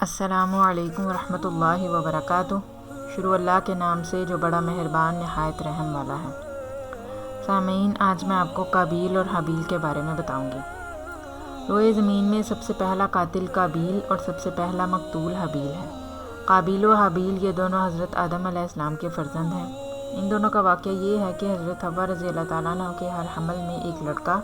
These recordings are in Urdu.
السلام علیکم ورحمۃ اللہ وبرکاتہ۔ شروع اللہ کے نام سے جو بڑا مہربان نہایت رحم والا ہے۔ سامعین، آج میں آپ کو قابیل اور حابیل کے بارے میں بتاؤں گی۔ روئے زمین میں سب سے پہلا قاتل قابیل اور سب سے پہلا مقتول حابیل ہے۔ قابیل و حابیل یہ دونوں حضرت آدم علیہ السلام کے فرزند ہیں۔ ان دونوں کا واقعہ یہ ہے کہ حضرت حوا رضی اللہ تعالیٰ عنہ کے ہر حمل میں ایک لڑکا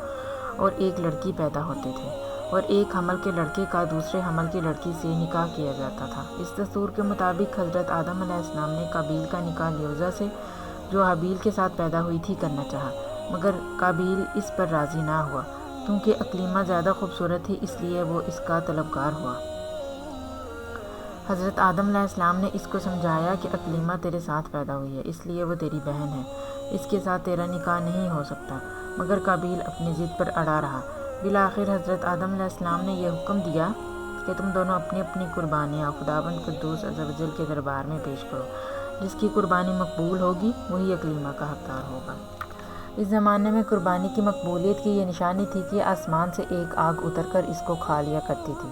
اور ایک لڑکی پیدا ہوتے تھے، اور ایک حمل کے لڑکے کا دوسرے حمل کی لڑکی سے نکاح کیا جاتا تھا۔ اس دستور کے مطابق حضرت آدم علیہ السلام نے قابیل کا نکاح لیوزا سے، جو حابیل کے ساتھ پیدا ہوئی تھی، کرنا چاہا، مگر قابیل اس پر راضی نہ ہوا، کیونکہ اقلیمہ زیادہ خوبصورت تھی، اس لیے وہ اس کا طلبگار ہوا۔ حضرت آدم علیہ السلام نے اس کو سمجھایا کہ اقلیمہ تیرے ساتھ پیدا ہوئی ہے، اس لیے وہ تیری بہن ہے، اس کے ساتھ تیرا نکاح نہیں ہو سکتا، مگر قابیل اپنی ضد پر اڑا رہا۔ بالآخر حضرت آدم علیہ السلام نے یہ حکم دیا کہ تم دونوں اپنی اپنی قربانیاں خداوند قدوس عز و جل کے دربار میں پیش کرو، جس کی قربانی مقبول ہوگی وہی اقلیمہ کا حقدار ہوگا۔ اس زمانے میں قربانی کی مقبولیت کی یہ نشانی تھی کہ آسمان سے ایک آگ اتر کر اس کو کھا لیا کرتی تھی۔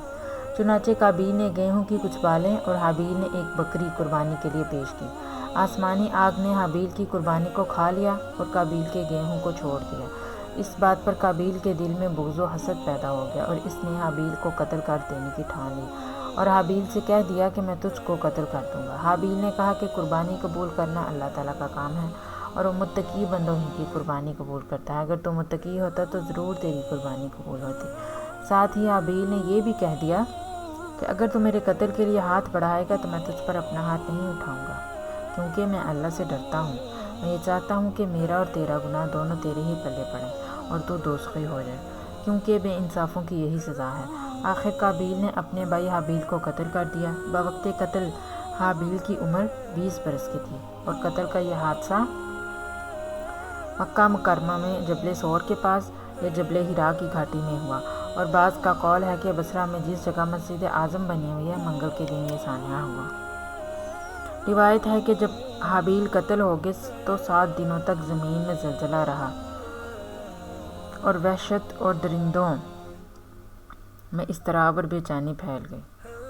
چنانچہ قابیل نے گیہوں کی کچھ بالیں اور حابیل نے ایک بکری قربانی کے لیے پیش کی۔ آسمانی آگ نے حابیل کی قربانی کو کھا لیا اور قابیل کے گیہوں کو چھوڑ دیا۔ اس بات پر قابیل کے دل میں بغض و حسد پیدا ہو گیا، اور اس نے حابیل کو قتل کر دینے کی ٹھان لی، اور حابیل سے کہہ دیا کہ میں تجھ کو قتل کر دوں گا۔ حابیل نے کہا کہ قربانی قبول کرنا اللہ تعالیٰ کا کام ہے، اور وہ متقی بندوں ہی کی قربانی قبول کرتا ہے۔ اگر تو متقی ہوتا تو ضرور تیری قربانی قبول ہوتی۔ ساتھ ہی حابیل نے یہ بھی کہہ دیا کہ اگر تو میرے قتل کے لیے ہاتھ بڑھائے گا تو میں تجھ پر اپنا ہاتھ نہیں اٹھاؤں گا، کیونکہ میں اللہ سے ڈرتا ہوں۔ میں یہ چاہتا ہوں کہ میرا اور تیرا گناہ دونوں تیرے ہی پلے پڑیں اور تو دوزخی ہو جائے، کیونکہ بے انصافوں کی یہی سزا ہے۔ آخر قابیل نے اپنے بھائی حابیل کو قتل کر دیا۔ بوقت قتل حابیل کی عمر 20 برس کی تھی، اور قتل کا یہ حادثہ مکہ مکرمہ میں جبل سور کے پاس یا جبل حرا کی گھاٹی میں ہوا، اور بعض کا قول ہے کہ بصرہ میں جس جگہ مسجد اعظم بنی ہوئی ہے، منگل کے دن یہ سانحہ ہوا۔ روایت ہے کہ جب حابیل قتل ہو گئے تو 7 دنوں تک زمین میں زلزلہ رہا، اور وحشت اور درندوں میں اضطراب اور بے چینی پھیل گئی،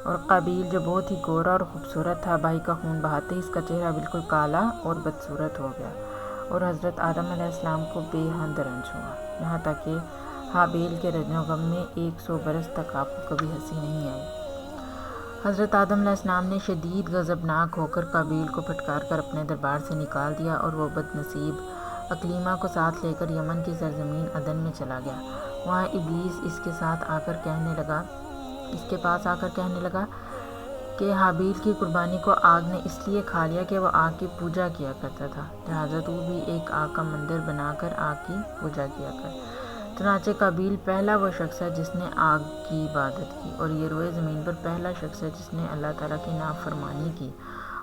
اور قابیل جو بہت ہی گورا اور خوبصورت تھا، بھائی کا خون بہاتے ہی اس کا چہرہ بالکل کالا اور بدصورت ہو گیا، اور حضرت آدم علیہ السلام کو بے حد رنج ہوا، یہاں تک کہ حابیل کے رنج و غم میں 100 برس تک آپ کو کبھی ہنسی نہیں آئی۔ حضرت آدم علیہ السلام نے شدید غضبناک ہو کر قابیل کو پھٹکار کر اپنے دربار سے نکال دیا، اور وہ بد نصیب اقلیمہ کو ساتھ لے کر یمن کی سرزمین عدن میں چلا گیا۔ وہاں ابلیس اس کے پاس آ کر کہنے لگا کہ حابیل کی قربانی کو آگ نے اس لیے کھا لیا کہ وہ آگ کی پوجا کیا کرتا تھا، لہٰذا تو بھی ایک آگ کا مندر بنا کر آگ کی پوجا کیا کر۔ چنانچہ قابیل پہلا وہ شخص ہے جس نے آگ کی عبادت کی، اور یہ روئے زمین پر پہلا شخص ہے جس نے اللہ تعالیٰ کی نافرمانی کی،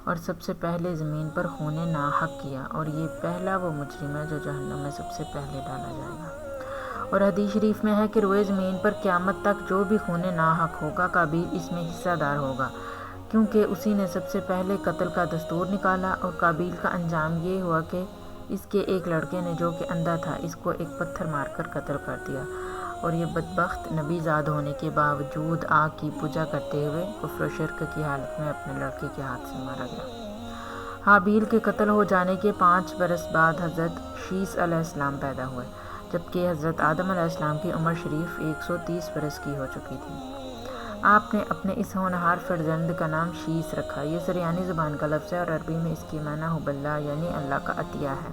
اور سب سے پہلے زمین پر خون ناحق کیا، اور یہ پہلا وہ مجرم ہے جو جہنم میں سب سے پہلے ڈالا جائے گا۔ اور حدیث شریف میں ہے کہ روئے زمین پر قیامت تک جو بھی خون ناحق ہوگا، قابیل اس میں حصہ دار ہوگا، کیونکہ اسی نے سب سے پہلے قتل کا دستور نکالا۔ اور قابیل کا انجام یہ ہوا کہ اس کے ایک لڑکے نے، جو کہ اندھا تھا، اس کو ایک پتھر مار کر قتل کر دیا، اور یہ بدبخت نبی زاد ہونے کے باوجود آگ کی پوجا کرتے ہوئے کفر و شرک کی حالت میں اپنے لڑکے کے ہاتھ سے مارا گیا۔ حابیل کے قتل ہو جانے کے 5 برس بعد حضرت شیث علیہ السلام پیدا ہوئے، جبکہ حضرت آدم علیہ السلام کی عمر شریف 130 برس کی ہو چکی تھی۔ آپ نے اپنے اس ہونہار فرزند کا نام شیث رکھا۔ یہ سریانی زبان کا لفظ ہے، اور عربی میں اس کی معنی حب اللہ یعنی اللہ کا عطیہ ہے۔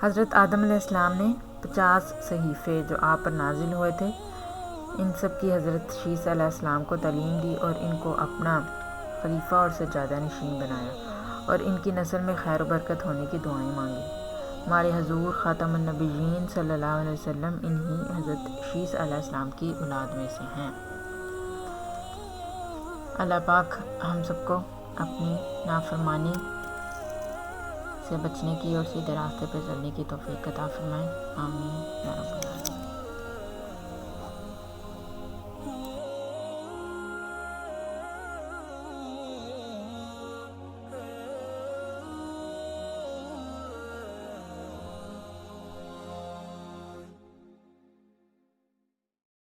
حضرت آدم علیہ السلام نے 50 صحیفے جو آپ پر نازل ہوئے تھے، ان سب کی حضرت شیث علیہ السلام کو تعلیم دی، اور ان کو اپنا خلیفہ اور سجادہ نشین بنایا، اور ان کی نسل میں خیر و برکت ہونے کی دعائیں مانگی۔ ہمارے حضور خاتم النبیین صلی اللہ علیہ وسلم انہی حضرت شیث علیہ السلام کی اولاد میں سے ہیں۔ اللہ پاک ہم سب کو اپنی نافرمانی سے بچنے کی اور سیدھے راستے پر چلنے کی توفیق عطا فرمائے۔ آمین یا رب العالمین۔